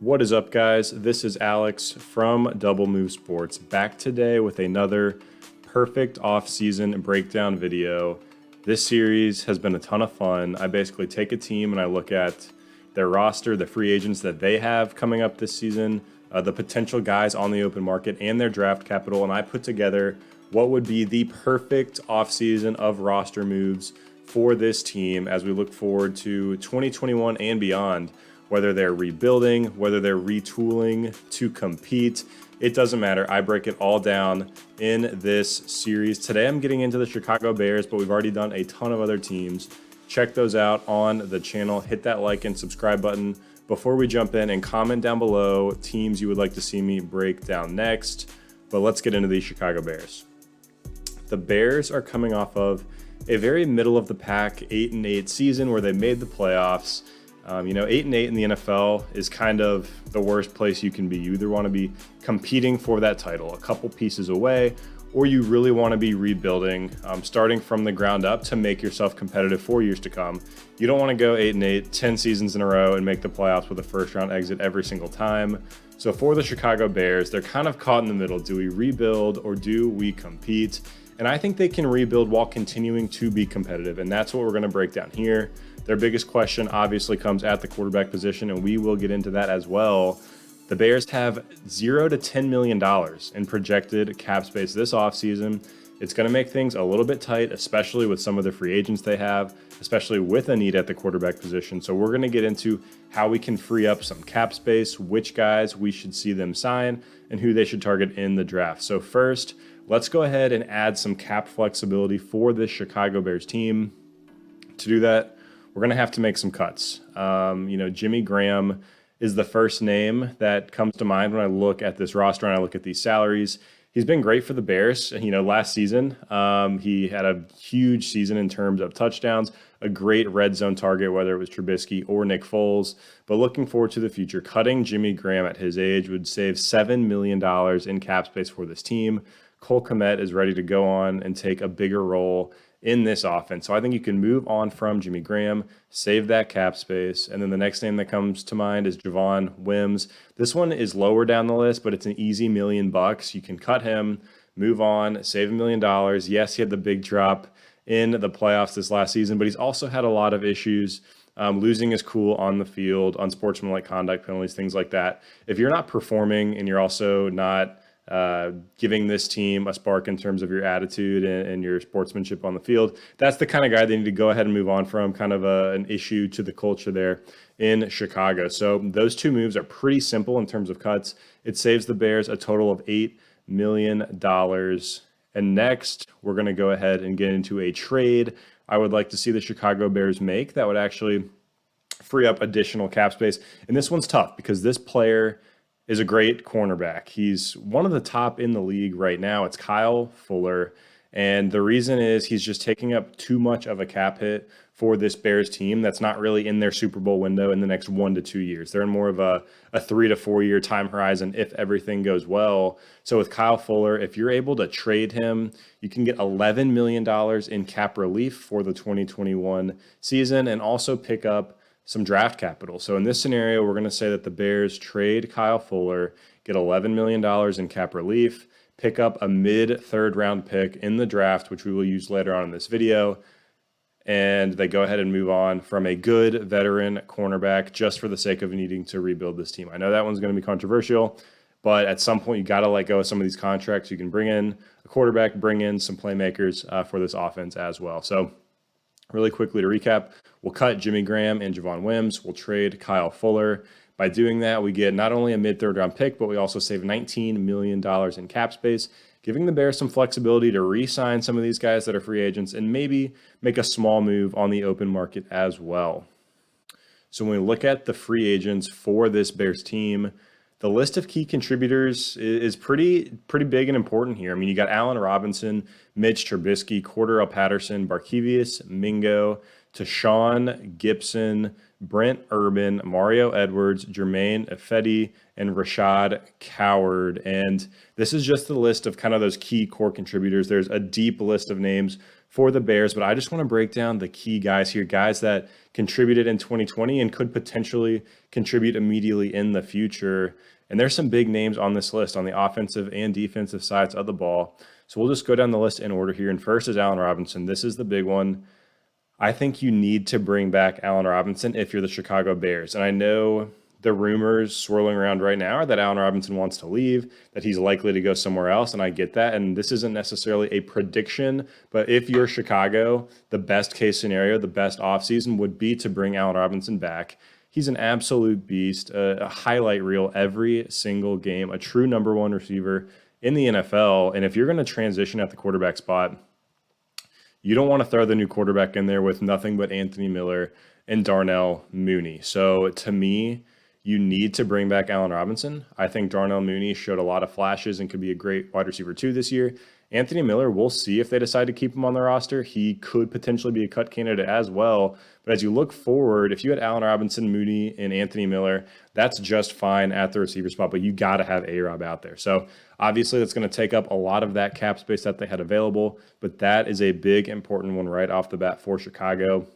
What is up, guys? This is Alex from Double Move Sports, back today with another perfect off-season breakdown video. This series has been a ton of fun. I basically take a team and I look at their roster, the free agents that they have coming up this season, the potential guys on the open market, and their draft capital, and I put together what would be the perfect offseason of roster moves for this team as we look forward to 2021 and beyond. Whether they're rebuilding, whether they're retooling to compete, it doesn't matter. I break it all down in this series. Today I'm getting into the Chicago Bears, but we've already done a ton of other teams. Check those out on the channel. Hit that like and subscribe button before we jump in, and comment down below teams you would like to see me break down next. But let's get into the Chicago Bears. The Bears are coming off of a very middle of the pack 8-8 season where they made the playoffs. 8-8 in the NFL is kind of the worst place you can be. You either want to be competing for that title, a couple pieces away, or you really want to be rebuilding, starting from the ground up to make yourself competitive for years to come. You don't want to go 8-8, 10 seasons in a row and make the playoffs with a first-round exit every single time. So for the Chicago Bears, they're kind of caught in the middle. Do we rebuild or do we compete? And I think they can rebuild while continuing to be competitive, and that's what we're going to break down here. Their biggest question obviously comes at the quarterback position, and we will get into that as well. The Bears have $0 to $10 million in projected cap space this offseason. It's going to make things a little bit tight, especially with some of the free agents they have, especially with a need at the quarterback position. So we're going to get into how we can free up some cap space, which guys we should see them sign, and who they should target in the draft. So first, let's go ahead and add some cap flexibility for this Chicago Bears team. To do that, we're going to have to make some cuts. Jimmy Graham is the first name that comes to mind when I look at this roster and I look at these salaries. He's been great for the Bears. Last season, he had a huge season in terms of touchdowns, a great red zone target, whether it was Trubisky or Nick Foles. But looking forward to the future, cutting Jimmy Graham at his age would save $7 million in cap space for this team. Cole Kmet is ready to go on and take a bigger role in this offense. So I think you can move on from Jimmy Graham, save that cap space. And then the next name that comes to mind is Javon Wims. This one is lower down the list, but it's an easy $1 million. You can cut him, move on, save $1 million. Yes, he had the big drop in the playoffs this last season, but he's also had a lot of issues. Losing his cool on the field, unsportsmanlike conduct penalties, things like that. If you're not performing and you're also not giving this team a spark in terms of your attitude and your sportsmanship on the field, that's the kind of guy they need to go ahead and move on from, kind of an issue to the culture there in Chicago. So those two moves are pretty simple in terms of cuts. It saves the Bears a total of $8 million. And next, we're going to go ahead and get into a trade I would like to see the Chicago Bears make that would actually free up additional cap space. And this one's tough because this player is a great cornerback. He's one of the top in the league right now. It's Kyle Fuller. And the reason is he's just taking up too much of a cap hit for this Bears team that's not really in their Super Bowl window in the next 1 to 2 years. They're in more of a 3 to 4 year time horizon if everything goes well. So with Kyle Fuller, if you're able to trade him, you can get $11 million in cap relief for the 2021 season and also pick up some draft capital. So in this scenario, we're going to say that the Bears trade Kyle Fuller, get $11 million in cap relief, pick up a mid-third round pick in the draft, which we will use later on in this video, and they go ahead and move on from a good veteran cornerback just for the sake of needing to rebuild this team. I know that one's going to be controversial, but at some point you got to let go of some of these contracts. You can bring in a quarterback, bring in some playmakers for this offense as well. So really quickly to recap, we'll cut Jimmy Graham and Javon Wims. We'll trade Kyle Fuller. By doing that, we get not only a mid-third round pick, but we also save $19 million in cap space, giving the Bears some flexibility to re-sign some of these guys that are free agents and maybe make a small move on the open market as well. So when we look at the free agents for this Bears team, the list of key contributors is pretty big and important here. I mean, you got Allen Robinson, Mitch Trubisky, Cordell Patterson, Barkevius Mingo, Tashawn Gibson, Brent Urban, Mario Edwards, Jermaine Ifedi, and Rashad Coward. And this is just the list of kind of those key core contributors. There's a deep list of names for the Bears, but I just want to break down the key guys here, guys that contributed in 2020 and could potentially contribute immediately in the future. And there's some big names on this list on the offensive and defensive sides of the ball. So we'll just go down the list in order here. And first is Allen Robinson. This is the big one. I think you need to bring back Allen Robinson if you're the Chicago Bears. And I know the rumors swirling around right now are that Allen Robinson wants to leave, that he's likely to go somewhere else, and I get that. And this isn't necessarily a prediction, but if you're Chicago, the best case scenario, the best offseason would be to bring Allen Robinson back. He's an absolute beast, a highlight reel every single game, a true number one receiver in the NFL. And if you're going to transition at the quarterback spot, you don't want to throw the new quarterback in there with nothing but Anthony Miller and Darnell Mooney. So to me, you need to bring back Allen Robinson. I think Darnell Mooney showed a lot of flashes and could be a great wide receiver 2 this year. Anthony Miller, we'll see if they decide to keep him on the roster. He could potentially be a cut candidate as well. But as you look forward, if you had Allen Robinson, Mooney, and Anthony Miller, that's just fine at the receiver spot, but you got to have A-Rob out there. So obviously that's going to take up a lot of that cap space that they had available, but that is a big, important one right off the bat for Chicago.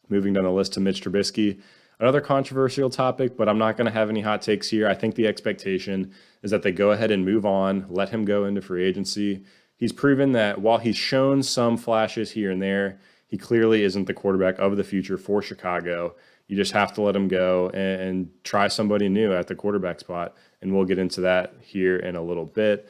Moving down the list to Mitch Trubisky. Another controversial topic, but I'm not going to have any hot takes here. I think the expectation is that they go ahead and move on, let him go into free agency. He's proven that while he's shown some flashes here and there, he clearly isn't the quarterback of the future for Chicago. You just have to let him go and try somebody new at the quarterback spot, and we'll get into that here in a little bit.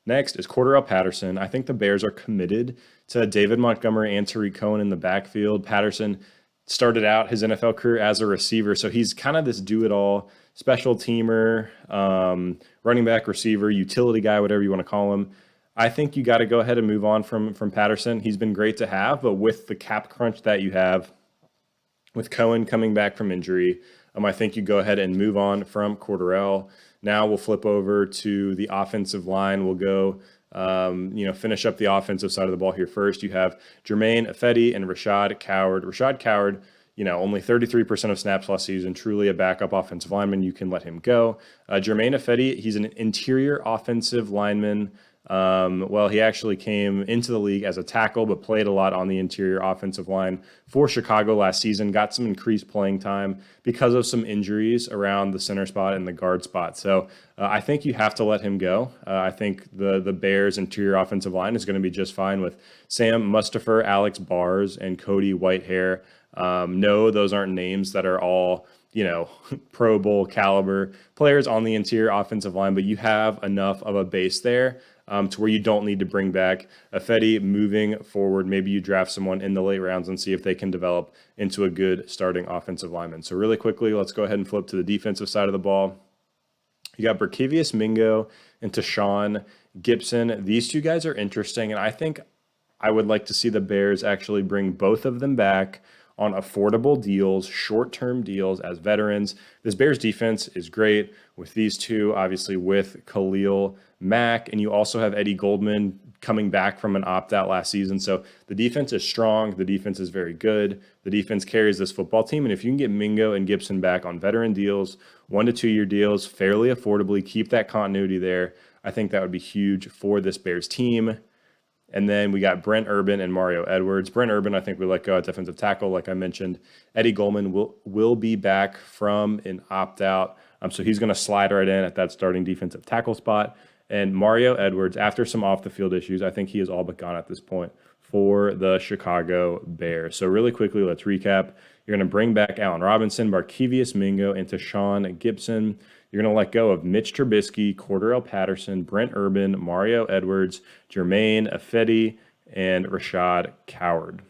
Next is Cordarrelle Patterson. I think the Bears are committed to David Montgomery and Tariq Cohen in the backfield. Patterson started out his NFL career as a receiver, so he's kind of this do-it-all, special teamer, running back, receiver, utility guy, whatever you want to call him. I think you got to go ahead and move on from Patterson. He's been great to have, but with the cap crunch that you have, with Cohen coming back from injury, I think you go ahead and move on from Cordarrelle. Now we'll flip over to the offensive line. We'll go finish up the offensive side of the ball here first. You have Germain Ifedi and Rashad Coward. Rashad Coward, only 33% of snaps last season, truly a backup offensive lineman. You can let him go. Germain Ifedi, he's an interior offensive lineman. He actually came into the league as a tackle, but played a lot on the interior offensive line for Chicago last season, got some increased playing time because of some injuries around the center spot and the guard spot. So I think you have to let him go. I think the Bears interior offensive line is going to be just fine with Sam Mustipher, Alex Bars, and Cody Whitehair. No, those aren't names that are all Pro Bowl caliber players on the interior offensive line, but you have enough of a base there to where you don't need to bring back Ifedi moving forward. Maybe you draft someone in the late rounds and see if they can develop into a good starting offensive lineman. So really quickly, let's go ahead and flip to the defensive side of the ball. You got Berkevius Mingo and Tashawn Gibson. These two guys are interesting, and I think I would like to see the Bears actually bring both of them back on affordable deals, short-term deals as veterans. This Bears defense is great with these two, obviously with Khalil Mack, and you also have Eddie Goldman coming back from an opt-out last season. So the defense is strong. The defense is very good. The defense carries this football team, and if you can get Mingo and Gibson back on veteran deals, 1 to 2 year deals, fairly affordably, keep that continuity there, I think that would be huge for this Bears team. And then we got Brent Urban and Mario Edwards. Brent Urban, I think we let go at defensive tackle, like I mentioned. Eddie Goldman will be back from an opt-out, so he's going to slide right in at that starting defensive tackle spot. And Mario Edwards, after some off-the-field issues, I think he is all but gone at this point for the Chicago Bears. So really quickly, let's recap. You're going to bring back Allen Robinson, Barkevius Mingo, and Tashawn Gibson. You're going to let go of Mitch Trubisky, Cordarrelle Patterson, Brent Urban, Mario Edwards, Germain Ifedi, and Rashad Coward.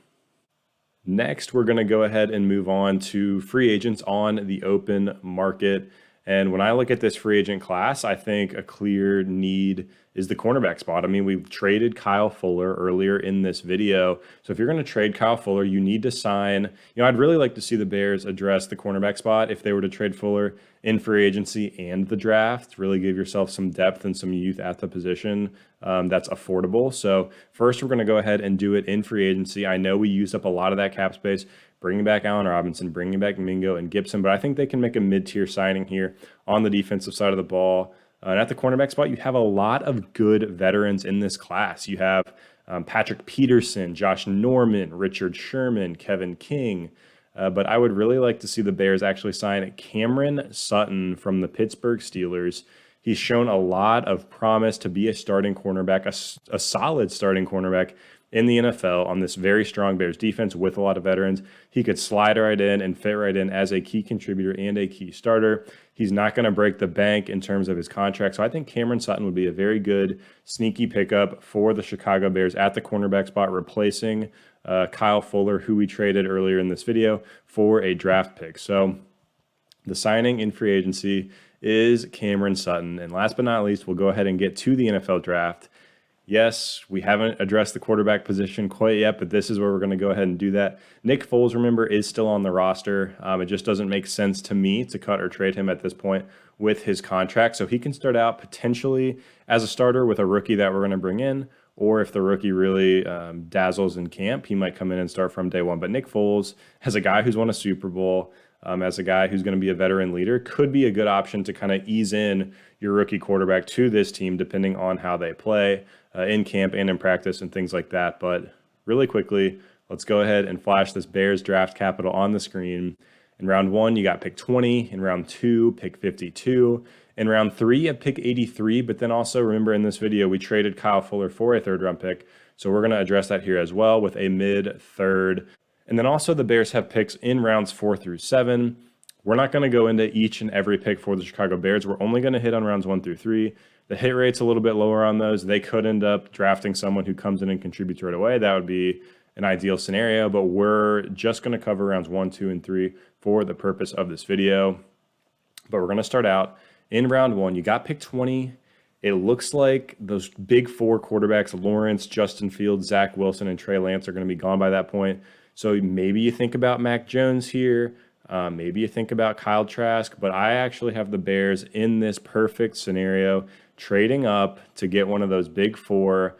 Next, we're going to go ahead and move on to free agents on the open market. And when I look at this free agent class, I think a clear need is the cornerback spot. I mean, we've traded Kyle Fuller earlier in this video. So if you're going to trade Kyle Fuller, you need to sign, I'd really like to see the Bears address the cornerback spot if they were to trade Fuller in free agency and the draft, really give yourself some depth and some youth at the position that's affordable. So first, we're going to go ahead and do it in free agency. I know we used up a lot of that cap space, bringing back Allen Robinson, bringing back Mingo and Gibson, but I think they can make a mid-tier signing here on the defensive side of the ball. And at the cornerback spot, you have a lot of good veterans in this class. You have Patrick Peterson, Josh Norman, Richard Sherman, Kevin King. But I would really like to see the Bears actually sign Cameron Sutton from the Pittsburgh Steelers. He's shown a lot of promise to be a starting cornerback, a solid starting cornerback in the NFL on this very strong Bears defense with a lot of veterans. He could slide right in and fit right in as a key contributor and a key starter. He's not going to break the bank in terms of his contract. So I think Cameron Sutton would be a very good sneaky pickup for the Chicago Bears at the cornerback spot, replacing Kyle Fuller, who we traded earlier in this video, for a draft pick. So the signing in free agency is Cameron Sutton. And last but not least, we'll go ahead and get to the NFL draft. Yes, we haven't addressed the quarterback position quite yet, but this is where we're going to go ahead and do that. Nick Foles, remember, is still on the roster. It just doesn't make sense to me to cut or trade him at this point with his contract. So he can start out potentially as a starter with a rookie that we're going to bring in, or if the rookie really dazzles in camp, he might come in and start from day one. But Nick Foles, as a guy who's won a Super Bowl, as a guy who's going to be a veteran leader, could be a good option to kind of ease in your rookie quarterback to this team, depending on how they play in camp and in practice and things like that. But really quickly, let's go ahead and flash this Bears draft capital on the screen. In round 1, you got pick 20. In round 2, pick 52. In round 3, you have pick 83. But then also remember in this video, we traded Kyle Fuller for a third-round pick. So we're going to address that here as well with a mid-third. And then also the Bears have picks in rounds 4 through 7. We're not going to go into each and every pick for the Chicago Bears. We're only going to hit on rounds 1 through 3. The hit rate's a little bit lower on those. They could end up drafting someone who comes in and contributes right away. That would be an ideal scenario, but we're just going to cover rounds 1, 2, and 3 for the purpose of this video. But we're going to start out in round 1. You got pick 20. It looks like those big 4 quarterbacks, Lawrence, Justin Fields, Zach Wilson, and Trey Lance, are going to be gone by that point. So maybe you think about Mac Jones here. Maybe you think about Kyle Trask, but I actually have the Bears in this perfect scenario, trading up to get one of those big 4.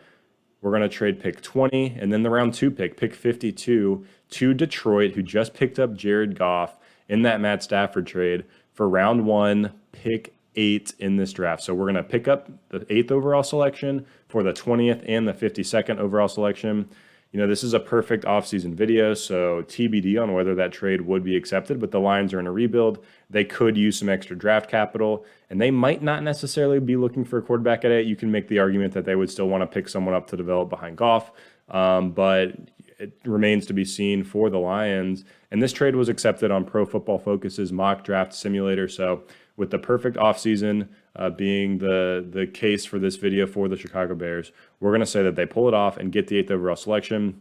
We're going to trade pick 20 and then the round 2 pick 52, to Detroit, who just picked up Jared Goff in that Matt Stafford trade, for round 1, pick 8 in this draft. So we're going to pick up the 8th overall selection for the 20th and the 52nd overall selection. You know, this is a perfect offseason video, so TBD on whether that trade would be accepted, but the Lions are in a rebuild. They could use some extra draft capital, and they might not necessarily be looking for a quarterback at 8. You can make the argument that they would still want to pick someone up to develop behind Goff, but it remains to be seen for the Lions. And this trade was accepted on Pro Football Focus's mock draft simulator, so with the perfect offseason being the case for this video for the Chicago Bears, we're going to say that they pull it off and get the 8th overall selection,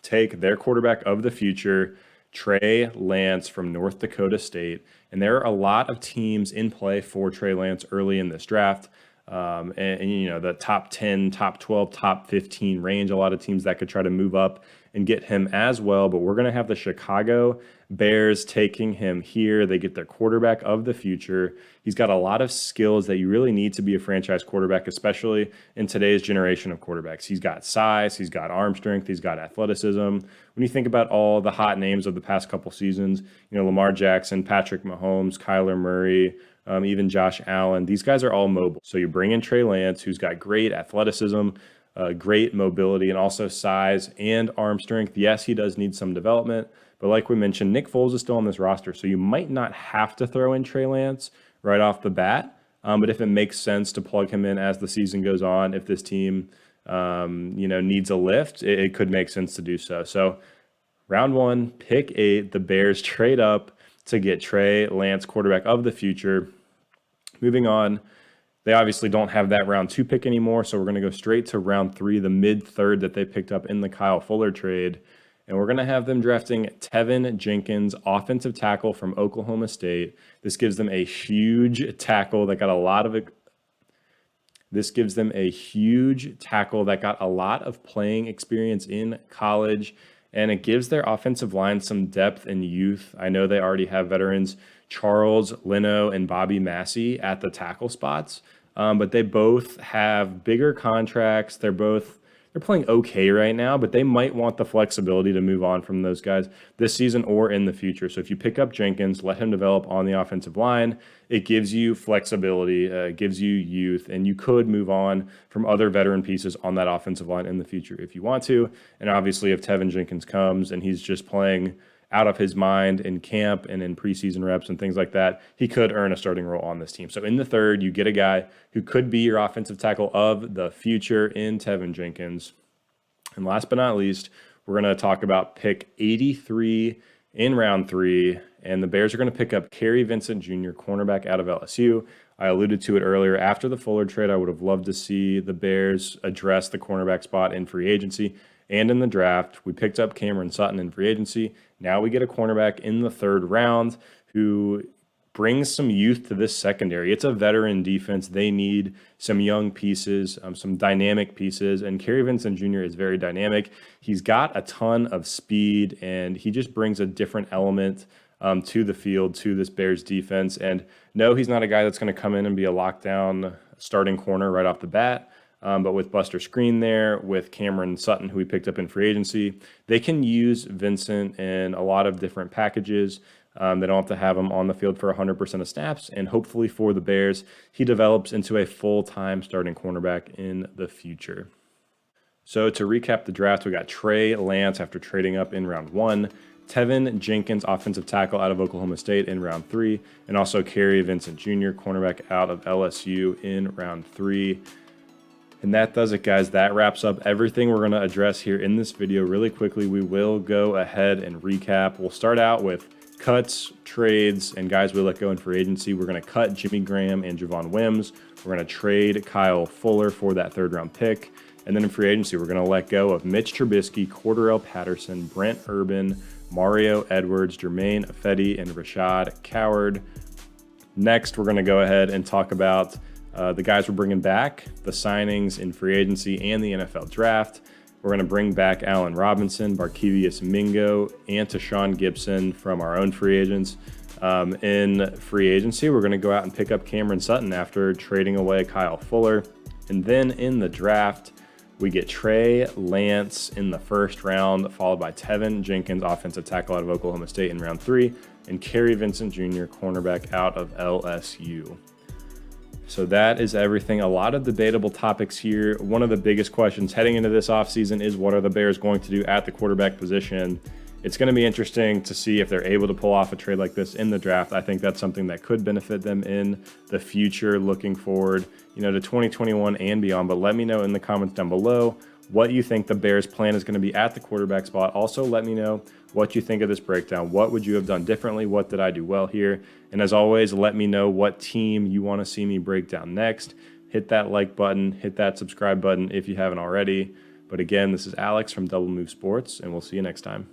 take their quarterback of the future, Trey Lance from North Dakota State. And there are a lot of teams in play for Trey Lance early in this draft. And you know, the top 10, top 12, top 15 range, a lot of teams that could try to move up and get him as well. But we're going to have the Chicago Bears taking him here. They get their quarterback of the future. He's got a lot of skills that you really need to be a franchise quarterback, especially in today's generation of quarterbacks. He's got size, he's got arm strength, he's got athleticism. When you think about all the hot names of the past couple seasons, you know, Lamar Jackson, Patrick Mahomes, Kyler Murray, even Josh Allen, these guys are all mobile. So you bring in Trey Lance, who's got great athleticism, great mobility, and also size and arm strength. Yes, he does need some development, but like we mentioned, Nick Foles is still on this roster, so you might not have to throw in Trey Lance right off the bat. But if it makes sense to plug him in as the season goes on, if this team needs a lift, it could make sense to do so. So round 1, pick 8, the Bears trade up to get Trey Lance, quarterback of the future. Moving on, they obviously don't have that round 2 pick anymore, so we're going to go straight to round 3, the mid-third that they picked up in the Kyle Fuller trade. And we're going to have them drafting Tevin Jenkins, offensive tackle from Oklahoma State. This gives them a huge tackle that got a lot of playing experience in college, and it gives their offensive line some depth and youth. I know they already have veterans Charles Leno and Bobby Massey at the tackle spots, but they both have bigger contracts. They're both they're playing okay right now, but they might want the flexibility to move on from those guys this season or in the future. So if you pick up Jenkins, let him develop on the offensive line, it gives you flexibility, it gives you youth, and you could move on from other veteran pieces on that offensive line in the future if you want to. And obviously, if Tevin Jenkins comes and he's just playing out of his mind in camp and in preseason reps and things like that, he could earn a starting role on this team. So in the third, you get a guy who could be your offensive tackle of the future in Tevin Jenkins. And last but not least, we're going to talk about pick 83 in round 3. And the Bears are going to pick up Kerry Vincent Jr., cornerback out of LSU. I alluded to it earlier. After the Fuller trade, I would have loved to see the Bears address the cornerback spot in free agency and in the draft. We picked up Cameron Sutton in free agency. Now we get a cornerback in the third round who brings some youth to this secondary. It's a veteran defense. They need some young pieces, some dynamic pieces, and Kerry Vincent Jr. is very dynamic. He's got a ton of speed, and he just brings a different element to the field, to this Bears defense. And no, he's not a guy that's going to come in and be a lockdown starting corner right off the bat. But with Buster Skrine there, with Cameron Sutton, who we picked up in free agency, they can use Vincent in a lot of different packages. They don't have to have him on the field for 100% of snaps. And hopefully for the Bears, he develops into a full-time starting cornerback in the future. So to recap the draft, we got Trey Lance after trading up in round 1, Tevin Jenkins, offensive tackle out of Oklahoma State in round 3, and also Kerry Vincent Jr., cornerback out of LSU in round 3. And that does it, guys. That wraps up everything we're going to address here in this video. Really quickly, we will go ahead and recap. We'll start out with cuts, trades, and guys we let go in free agency. We're going to cut Jimmy Graham and Javon Wims. We're going to trade Kyle Fuller for that third-round pick. And then in free agency, we're going to let go of Mitch Trubisky, Cordarrelle Patterson, Brent Urban, Mario Edwards, Jermaine Ifedi, and Rashad Coward. Next, we're going to go ahead and talk about the guys we're bringing back, the signings in free agency and the NFL draft. We're going to bring back Allen Robinson, Barkevious Mingo, and Tashawn Gibson from our own free agents. In free agency, we're going to go out and pick up Cameron Sutton after trading away Kyle Fuller. And then in the draft, we get Trey Lance in the first round, followed by Tevin Jenkins, offensive tackle out of Oklahoma State in round 3, and Kerry Vincent Jr., cornerback out of LSU. So that is everything. A lot of debatable topics here. One of the biggest questions heading into this offseason is what are the Bears going to do at the quarterback position? It's going to be interesting to see if they're able to pull off a trade like this in the draft. I think that's something that could benefit them in the future, looking forward, to 2021 and beyond. But let me know in the comments down below what you think the Bears' plan is going to be at the quarterback spot. Also, let me know what you think of this breakdown. What would you have done differently? What did I do well here? And as always, let me know what team you want to see me break down next. Hit that like button, hit that subscribe button if you haven't already. But again, this is Alex from Double Move Sports, and we'll see you next time.